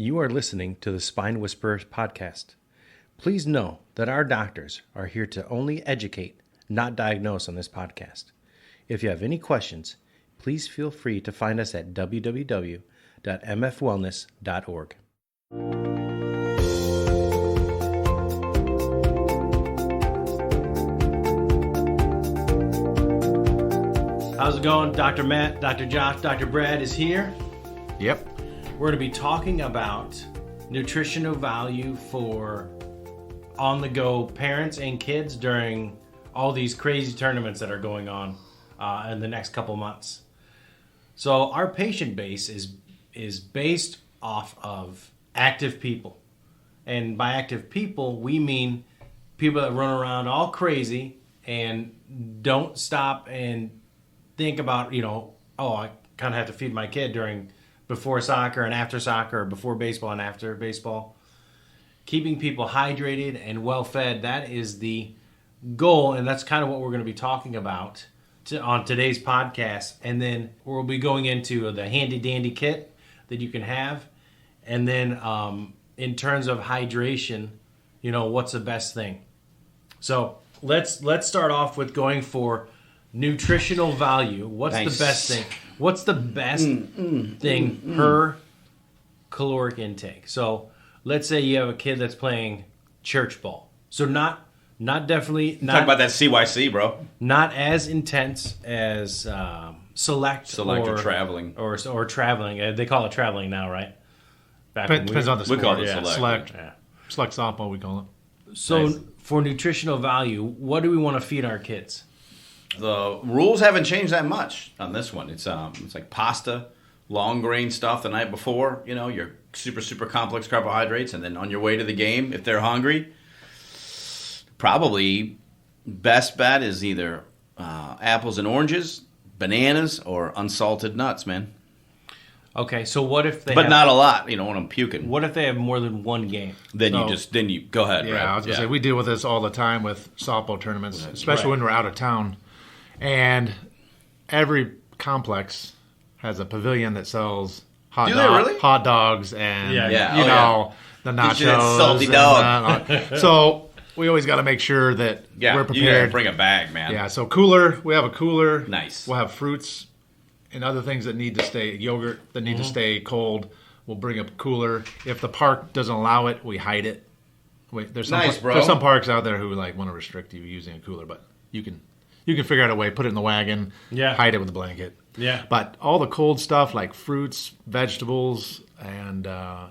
You are listening to the Spine Whisperers podcast. Please know that our doctors are here to only educate, not diagnose on this podcast. If you have any questions, please feel free to find us at www.mfwellness.org. How's it going? Dr. Matt, Dr. Josh, Dr. Brad is here. Yep. We're going to be talking about nutritional value for on-the-go parents and kids during all these crazy tournaments that are going on in the next couple months. So our patient base is based off of active people. And by active people, we mean people that run around all crazy and don't stop and think about, I kind of have to feed my kid before soccer and after soccer, or before baseball and after baseball. Keeping people hydrated and well fed, that is the goal, and that's kind of what we're going to be talking about on today's podcast. And then we'll be going into the handy dandy kit that you can have. And then in terms of hydration, what's the best thing? So let's start off with going for nutritional value. What's the best thing? What's the best thing per caloric intake? So let's say you have a kid that's playing church ball. So not definitely not talk about that CYC, bro. Not as intense as select or traveling or traveling. They call it traveling now, right? Depends on the sport. We call it select. Yeah. Select softball, we call it. So Nice. For nutritional value, what do we want to feed our kids? The rules haven't changed that much on this one. It's like pasta, long grain stuff the night before, your super complex carbohydrates, and then on your way to the game, if they're hungry, probably best bet is either apples and oranges, bananas, or unsalted nuts, man. Okay, so what if they not a lot, when I'm puking. What if they have more than one game? Then you go ahead, Yeah, Brad. I was going to say, we deal with this all the time with softball tournaments, especially Right. when we're out of town. And every complex has a pavilion that sells Do they really? hot dogs and, Yeah. the Get you nachos. that salty and dog. so we always got to make sure that Yeah, we're you gotta prepared. bring a bag, man. Yeah, so cooler. We have a cooler. Nice. We'll have fruits and other things that need to stay, yogurt that need to stay cold. We'll bring a cooler. If the park doesn't allow it, we hide it. There's some, Nice, bro. There's some parks out there who want to restrict you using a cooler, but you can figure out a way. Put it in the wagon. Yeah. Hide it with a blanket. Yeah. But all the cold stuff like fruits, vegetables, and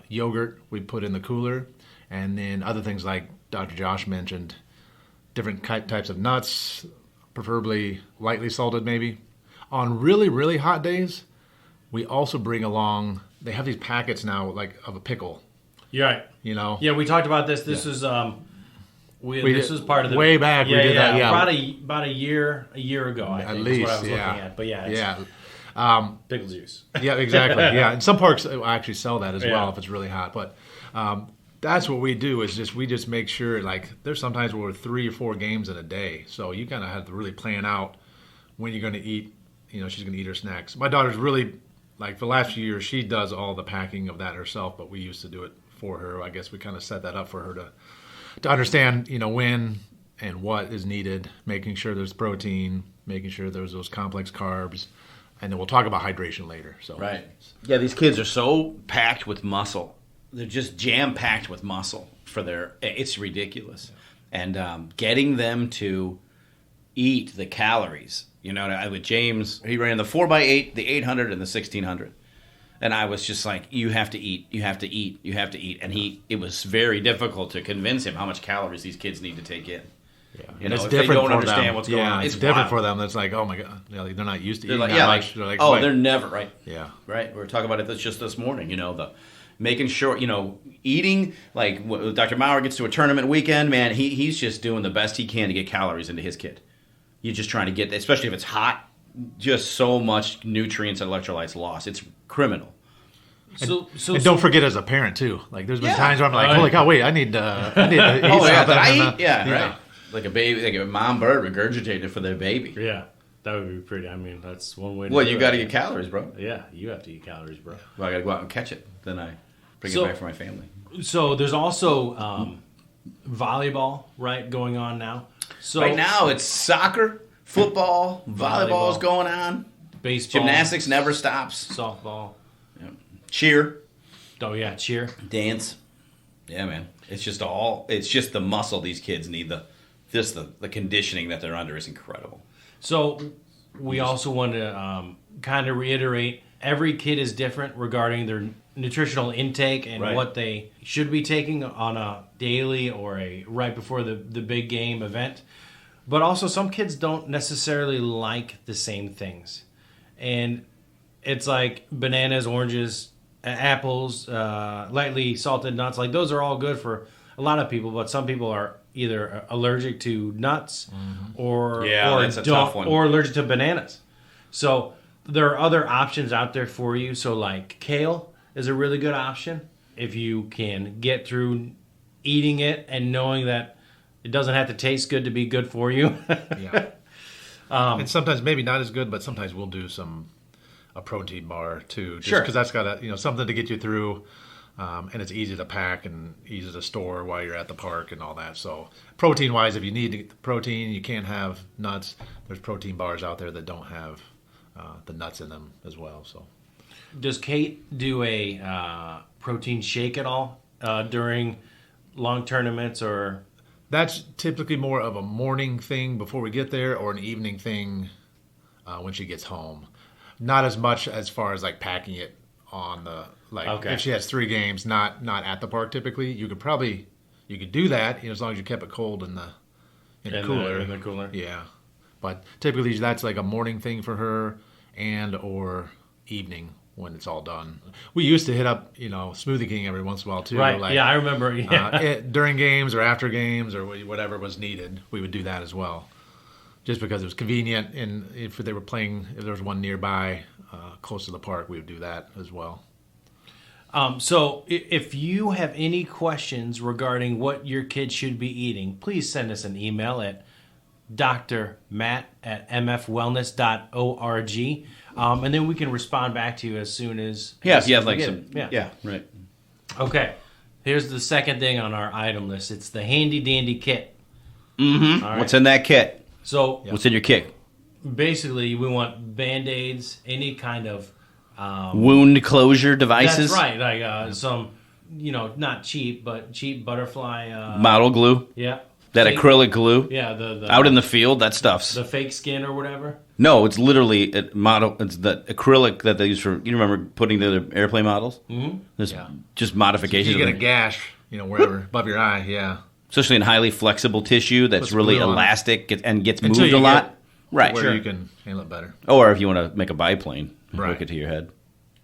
yogurt, we put in the cooler, and then other things like Dr. Josh mentioned, different types of nuts, preferably lightly salted maybe. On really, really hot days, we also bring along, they have these packets now of a pickle, You're right. Yeah, we talked about this. This is this was part of the way back. We did that. Yeah, about a year ago. I think least, is what I was yeah. looking at. But it's yeah. pickle juice. Yeah, exactly. Yeah, and some parks actually sell that as well Yeah. if it's really hot. But that's what we do is we just make sure there's sometimes where we're 3 or 4 games in a day, so you kind of have to really plan out when you're going to eat. She's going to eat her snacks. My daughter's really for the last few years she does all the packing of that herself, but we used to do it for her. I guess we kind of set that up for her to understand when and what is needed, making sure there's protein, making sure there's those complex carbs. And then we'll talk about hydration later. So Right. Yeah, these kids are so packed with muscle. They're just jam-packed with muscle it's ridiculous. And getting them to eat the calories. With James, he ran the 4x8, the 800, and the 1600. And I was just like, you have to eat, you have to eat, you have to eat. And it was very difficult to convince him how much calories these kids need to take in. Yeah. It's if different they don't for understand them. what's going on. It's different for them. It's like, oh my God, they're not used to They're eating like, that much. They're like, wait. they're never, right? Yeah. Right? We were talking about it just this morning, the making sure, eating, Dr. Maurer gets to a tournament weekend, man, he's just doing the best he can to get calories into his kid. You're just trying to get, especially if it's hot, just so much nutrients and electrolytes lost. It's criminal. And don't forget as a parent too. There's been times where I'm like, holy cow, wait, I need to eat Oh, yeah, something. did I And, eat? Yeah, right. Like a baby, like a mom bird regurgitated for their baby. Yeah, that would be pretty. I mean, that's one way to Well, do you it. got to get calories, bro. Yeah, you have to eat calories, bro. Well, I got to go out and catch it. Then I Bring So- it back for my family. So there's also volleyball, right, going on now. So Right now, it's soccer, football, volleyball is Volleyball. going on. baseball, Gymnastics never stops. softball. Cheer, Oh yeah, cheer. dance. Yeah, man. It's just the muscle these kids need. The conditioning that they're under is incredible. So we also want to kind of reiterate, every kid is different regarding their nutritional intake and Right. what they should be taking on a daily or a right before the big game event. But also some kids don't necessarily like the same things. And it's like bananas, oranges, apples, lightly salted nuts. Like those are all good for a lot of people, but some people are either allergic to nuts or Yeah, or that's a don't- tough one. or allergic to bananas. So there are other options out there for you. So like kale is a really good option if you can get through eating it and knowing that it doesn't have to taste good to be good for you. Yeah. And sometimes maybe not as good, but sometimes we'll do a protein bar too, just Sure. because that's got something to get you through, and it's easy to pack and easy to store while you're at the park and all that. So protein wise, if you need to get the protein, you can't have nuts. There's protein bars out there that don't have the nuts in them as well. So Does Kate do a protein shake at all during long tournaments or? that's typically more of a morning thing before we get there, or an evening thing when she gets home. Not as much as far as like packing it on the Okay. if she has 3 games, not at the park. Typically, you could do that as long as you kept it cold in the cooler. In the cooler. Yeah, but typically that's like a morning thing for her, and or evening when it's all done. We used to hit up Smoothie King every once in a while too. Right. Like, Yeah, I remember. Yeah. during games or after games or whatever was needed, we would do that as well, just because it was convenient. And if there was one nearby close to the park, we would do that as well. So if you have any questions regarding what your kid should be eating, please send us an email at drmatt@mfwellness.org. And then we can respond back to you as soon as If you have we like get some, it. yeah, right. Okay. Here's the second thing on our item list. It's the handy dandy kit. Mm-hmm. All right. What's in that kit? So What's in your kit? basically, we want Band-Aids, any kind of Wound closure devices. That's right. Like some, not cheap, but cheap butterfly. Model glue. Yeah. That Fake- acrylic glue. Yeah. The Out in the field, that stuff's. the fake skin or whatever. No, it's literally a model. It's the acrylic that they use for. You remember putting the airplane models? Mm-hmm. There's just modifications. You get of a them. gash, wherever above your eye. Yeah, Especially in highly flexible tissue that's Puts really glue on. elastic and gets Until moved you a lot. get Right. where Sure. you can handle it better. Or if you want to make a biplane, Right. hook it to your head.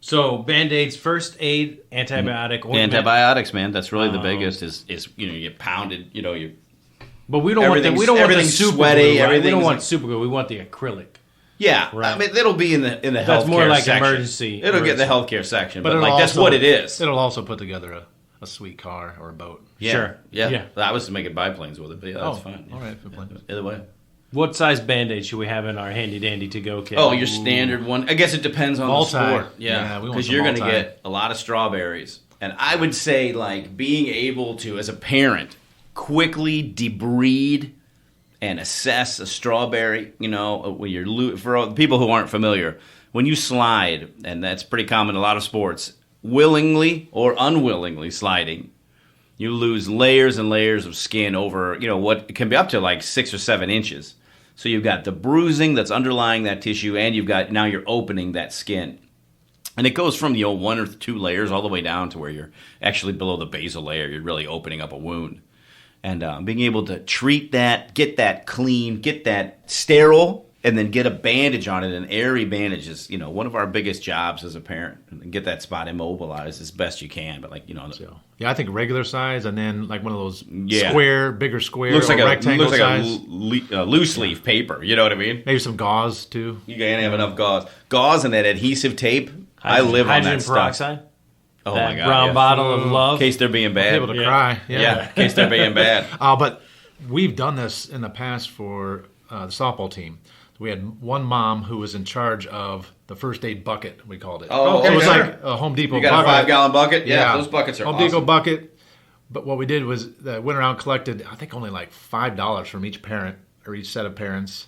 So Band-Aids, first aid, antibiotic, ointment. Antibiotics, man. That's really the biggest. Is you get pounded. You. But we don't want the Everything's- we don't want the everything's super sweaty, glue. Right? We don't everything's want like- super glue. We want the acrylic. Yeah, Right. I mean it'll be in the healthcare That's more like section. emergency- It'll get in the emergency. healthcare section, but it'll like that's also- what it is. It'll also put together a sweet car or a boat. Yeah. Sure. Yeah. Yeah. I was making biplanes with it, but yeah, that's fine. All right, good plan. Either way. What size Band-Aid should we have in our handy dandy to go kit? Oh, your standard one. I guess it depends on Multi. the sport. Yeah, Yeah, we want because some you're going to multi. get a lot of strawberries, and I would say like being able to, as a parent, quickly debride and assess a strawberry. When you're for all the people who aren't familiar, when you slide, and that's pretty common in a lot of sports, willingly or unwillingly sliding. You lose layers and layers of skin over, what can be up to like 6 or 7 inches. So you've got the bruising that's underlying that tissue, and now you're opening that skin. And it goes from 1 or 2 layers all the way down to where you're actually below the basal layer. You're really opening up a wound. And being able to treat that, get that clean, get that sterile, and then get a bandage on it, an airy bandage is, one of our biggest jobs as a parent. And get that spot immobilized as best you can. But So, yeah, I think regular size, and then like one of those Yeah. bigger square, looks like or a rectangle size. loose leaf paper. You know what I mean? Maybe some gauze too. You can't have enough gauze and that adhesive tape. I live on hydrogen that stuff. peroxide. Oh That my god! brown yeah. bottle of love. In case they're being bad. Able to Yeah. cry. Yeah, in case they're being bad. But we've done this in the past for the softball team. We had one mom who was in charge of the first aid bucket, we called it. Oh, So it was okay. like a Home Depot You got bucket. a 5-gallon bucket? Yeah, those buckets are Home awesome. Depot bucket. But what we did was went around, collected, I think only like $5 from each parent or each set of parents.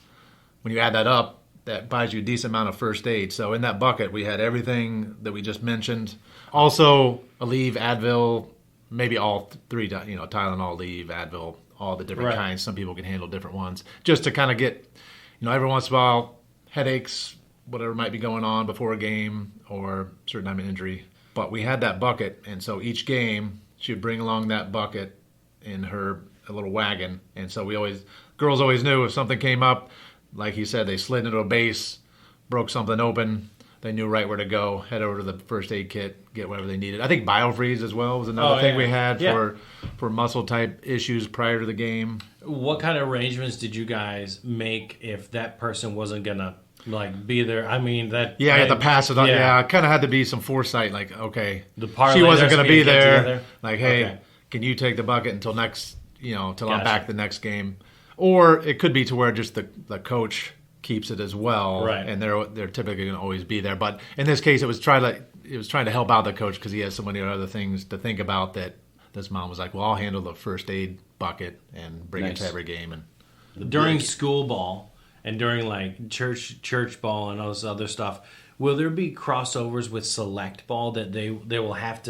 When you add that up, that buys you a decent amount of first aid. So in that bucket, we had everything that we just mentioned. Also, Aleve, Advil, maybe all three, Tylenol, Aleve, Advil, all the different Right. kinds. Some people can handle different ones. Just to kind of get, every once in a while, headaches, whatever might be going on before a game or certain time of injury. But we had that bucket, and so each game, she would bring along that bucket in her a little wagon. And so girls always knew if something came up, like he said, they slid into a base, broke something open, they knew right where to go, head over to the first aid kit, get whatever they needed. I think BioFreeze as well was another thing we had for muscle type issues prior to the game. What kind of arrangements did you guys make if that person wasn't gonna be there? I mean that. Yeah, I had to pass it on. Yeah. Yeah, kind of had to be some foresight. Like, okay, The parlay she wasn't there, going so to you be get there. together? Like, hey, Okay. can you take the bucket until next? Till Gotcha. I'm back the next game. Or it could be to where just the coach keeps it as well, Right. and they're typically going to always be there. But in this case, it was trying to help out the coach because he has so many other things to think about. That this mom was like, well, I'll handle the first aid bucket and bring it Nice. to every game. And During school ball and during church ball and all this other stuff, will there be crossovers with select ball that they will have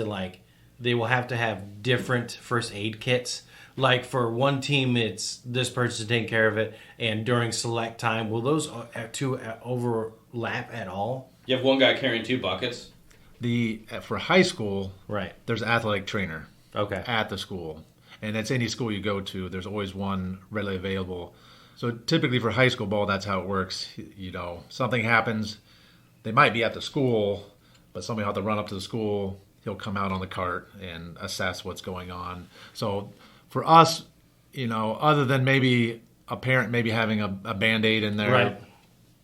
to have different first aid kits? Like for one team, it's this person taking care of it, and during select time, will those two overlap at all? You have one guy carrying 2 buckets. for high school, Right. there's an athletic trainer Okay. at the school. And that's any school you go to, there's always one readily available. So typically for high school ball, that's how it works. Something happens, they might be at the school, but somebody will have to run up to the school. He'll come out on the cart and assess what's going on. So for us, other than maybe a parent maybe having a Band-Aid in their Right.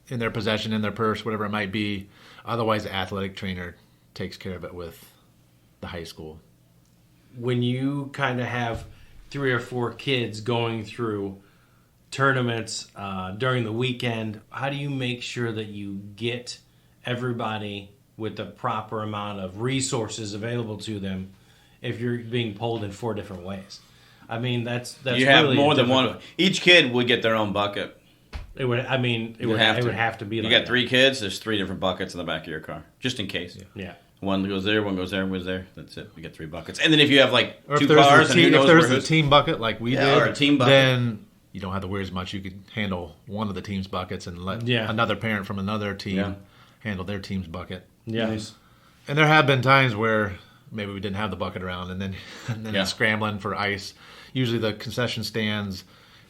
in their possession, in their purse, whatever it might be, otherwise the athletic trainer takes care of it with the high school. When you kind of have 3 or 4 kids going through tournaments during the weekend, how do you make sure that you get everybody with the proper amount of resources available to them if you're being pulled in 4 different ways? I mean, that's You have really more than difficult. one. Each kid would get their own bucket. It would. I mean, it would have to be. You like got that. 3 kids. There's 3 different buckets in the back of your car, just in case. Yeah. One goes there, one goes there, one goes there. That's it. We get 3 buckets. And then if you have Or 2 if there's cars, the and who team, knows if there's where the who's- team bucket like we Yeah, did, or a team bucket. then you don't have to worry as much. You could handle one of the team's buckets and let another parent from another team handle their team's bucket. Yeah. Nice. And there have been times where maybe we didn't have the bucket around, and then scrambling for ice. Usually the concession stands,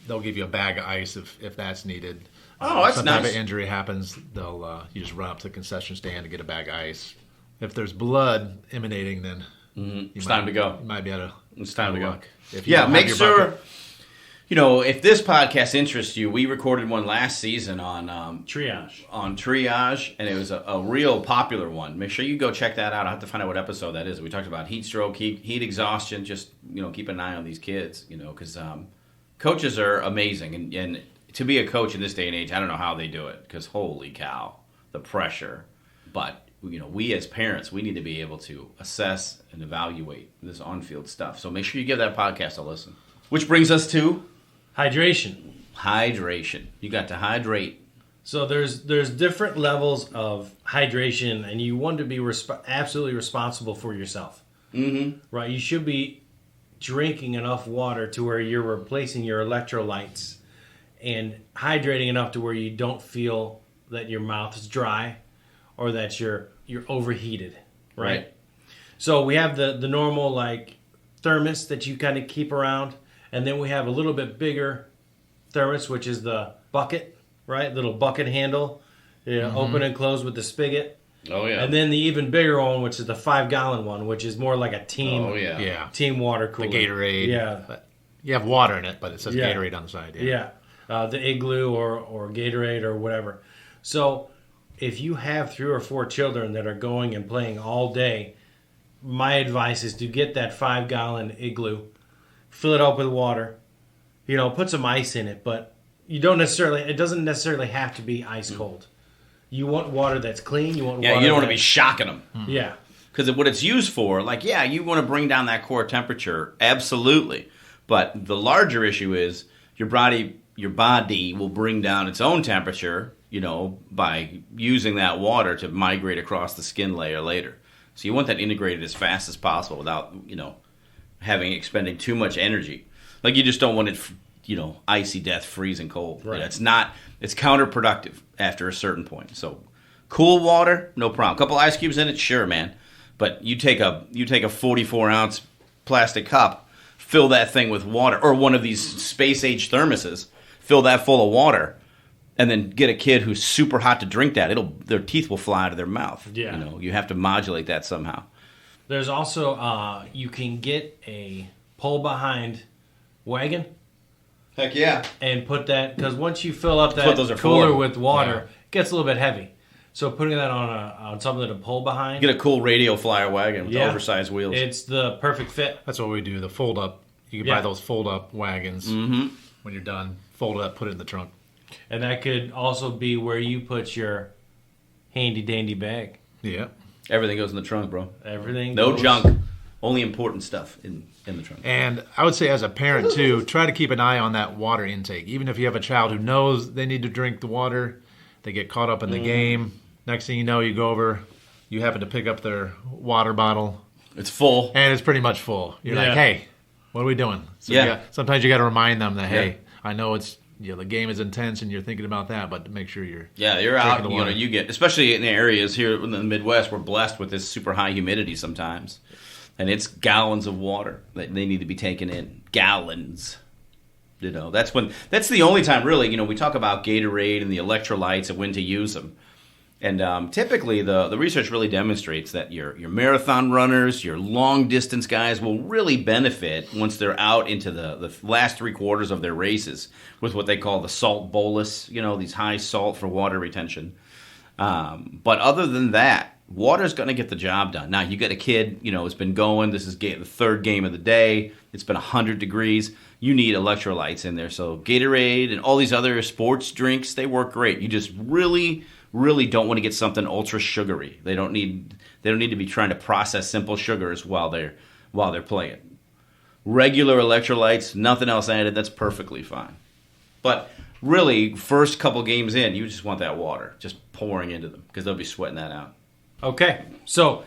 they'll give you a bag of ice if that's needed. Oh, that's Some type nice. of injury happens, they'll you just run up to the concession stand to get a bag of ice. If there's blood emanating, then It's time to go. You might be able to. It's time to go. luck. If you Yeah, don't have make your sure. bucket. If this podcast interests you, we recorded one last season on triage, and it was a real popular one. Make sure you go check that out. I have to find out what episode that is. We talked about heat stroke, heat exhaustion. Just keep an eye on these kids. Because coaches are amazing, and to be a coach in this day and age, I don't know how they do it. Because holy cow, the pressure. But we as parents, we need to be able to assess and evaluate this on-field stuff. So make sure you give that podcast a listen. Which brings us to Hydration. hydration. You got to hydrate. So there's different levels of hydration, and you want to be absolutely responsible for yourself. Mm-hmm. Right? You should be drinking enough water to where you're replacing your electrolytes and hydrating enough to where you don't feel that your mouth is dry or that you're overheated. Right? So we have the normal thermos that you kind of keep around, and then we have a little bit bigger thermos, which is the bucket, right? Little bucket handle, open and close with the spigot. Oh, yeah. And then the even bigger one, which is the 5-gallon one, which is more like a team. Oh, yeah. Yeah. Team water cooler. The Gatorade. Yeah. But you have water in it, but it says Yeah. Gatorade on the side. Yeah. The Igloo or Gatorade or whatever. So if you have 3 or 4 children that are going and playing all day, my advice is to get that 5-gallon Igloo, fill it up with water, put some ice in it, but you don't necessarily. It doesn't necessarily have to be ice cold. You want water that's clean. You want water. Yeah, you don't want to that- be shocking them. Yeah. Because what it's used for, like, yeah, you want to bring down that core temperature, absolutely. But the larger issue is your body will bring down its own temperature, by using that water to migrate across the skin layer later. So you want that integrated as fast as possible without, expending too much energy. Like, you just don't want it, icy death, freezing cold. Right. It's counterproductive after a certain point. So cool water, no problem. A couple ice cubes in it, sure, man. But you take a 44-ounce plastic cup, fill that thing with water, or one of these space-age thermoses, fill that full of water, and then get a kid who's super hot to drink that. Their teeth will fly out of their mouth. Yeah. You have to modulate that somehow. There's also you can get a pull-behind wagon Heck yeah. and put that, because once you fill up That's what that those are cooler for. with water, it gets a little bit heavy. So putting that on something to pull behind, Get a cool radio flyer wagon with Yeah. oversized wheels. it's the perfect fit. That's what we do. The fold up. You can Yeah. buy those fold up wagons. Mm-hmm. When you're done, fold it up, put it in the trunk. And that could also be where you put your handy dandy bag. Yeah. Everything goes in the trunk, bro. Everything. No goes- junk. Only important stuff in the trunk. And I would say, as a parent too, try to keep an eye on that water intake. Even if you have a child who knows they need to drink the water, they get caught up in the game. Next thing you know, you go over, you happen to pick up their water bottle, It's full. and it's pretty much full. You're Yeah. like, hey, what are we doing? So Yeah. sometimes you got to remind them that, hey, Yeah. I know it's the game is intense and you're thinking about that, but make sure you're Yeah, you're out. drinking the water. You get, especially in the areas here in the Midwest, we're blessed with this super high humidity sometimes, and it's gallons of water that they need to be taken in. Gallons. That's the only time really. We talk about Gatorade and the electrolytes and when to use them. And typically, the research really demonstrates that your marathon runners, your long distance guys will really benefit once they're out into the last 3/4 of their races with what they call the salt bolus. These high salt for water retention. But other than that, water's going to get the job done. Now, you got a kid, it's been going. This is the third game of the day. It's been 100 degrees. You need electrolytes in there. So Gatorade and all these other sports drinks, they work great. You just really don't want to get something ultra sugary. They don't need to be trying to process simple sugars while they're playing. Regular electrolytes, nothing else added, that's perfectly fine. But really, first couple games in, you just want that water just pouring into them because they'll be sweating that out. Okay. So,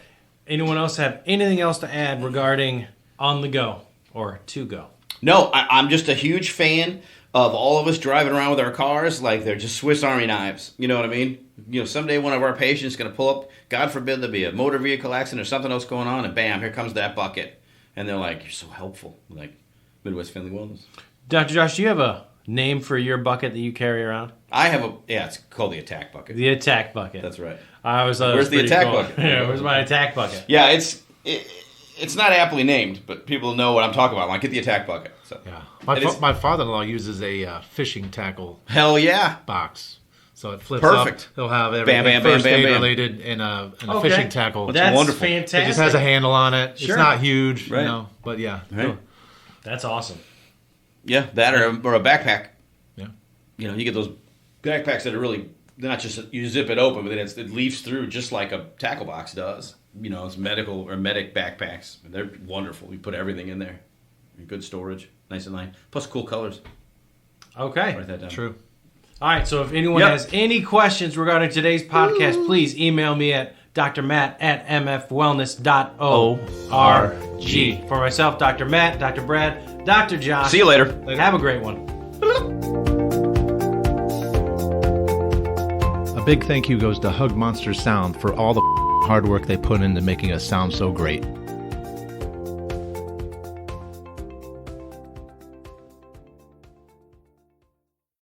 anyone else have anything else to add regarding on the go or to go? No, I'm just a huge fan of all of us driving around with our cars like they're just Swiss Army knives. You know what I mean? Someday one of our patients is going to pull up, God forbid there be a motor vehicle accident or something else going on, and bam, here comes that bucket. And they're like, you're so helpful. Like Midwest Family Wellness. Dr. Josh, do you have a name for your bucket that you carry around? I have it's called the Attack Bucket. The Attack Bucket. That's right. I was. Where's the Attack Bucket? Yeah, where's my Attack Bucket? Yeah, it's not aptly named, but people know what I'm talking about. Like, get the Attack Bucket. So. Yeah. It My father-in-law uses a fishing tackle Hell yeah. box. So it flips Perfect. up. He'll have everything Bam, bam, bam, first bam, aid bam. related in a Okay. fishing tackle. That's wonderful. fantastic. It just has a handle on it. Sure. It's not huge, Right. but yeah. Right. That's awesome. Yeah, that or a backpack. Yeah. You get those backpacks that are really not just you zip it open, but then it leaves through just like a tackle box does. It's medic backpacks. They're wonderful. You put everything in there. Good storage, nice and light. Plus cool colors. Okay. Write that down. True. All right. So if anyone Yep. has any questions regarding today's podcast, please email me at drmatt@mfwellness.org. For myself, Dr. Matt, Dr. Brad, Dr. Josh. See you later. Have a great one. A big thank you goes to Hug Monster Sound for all the hard work they put into making us sound so great.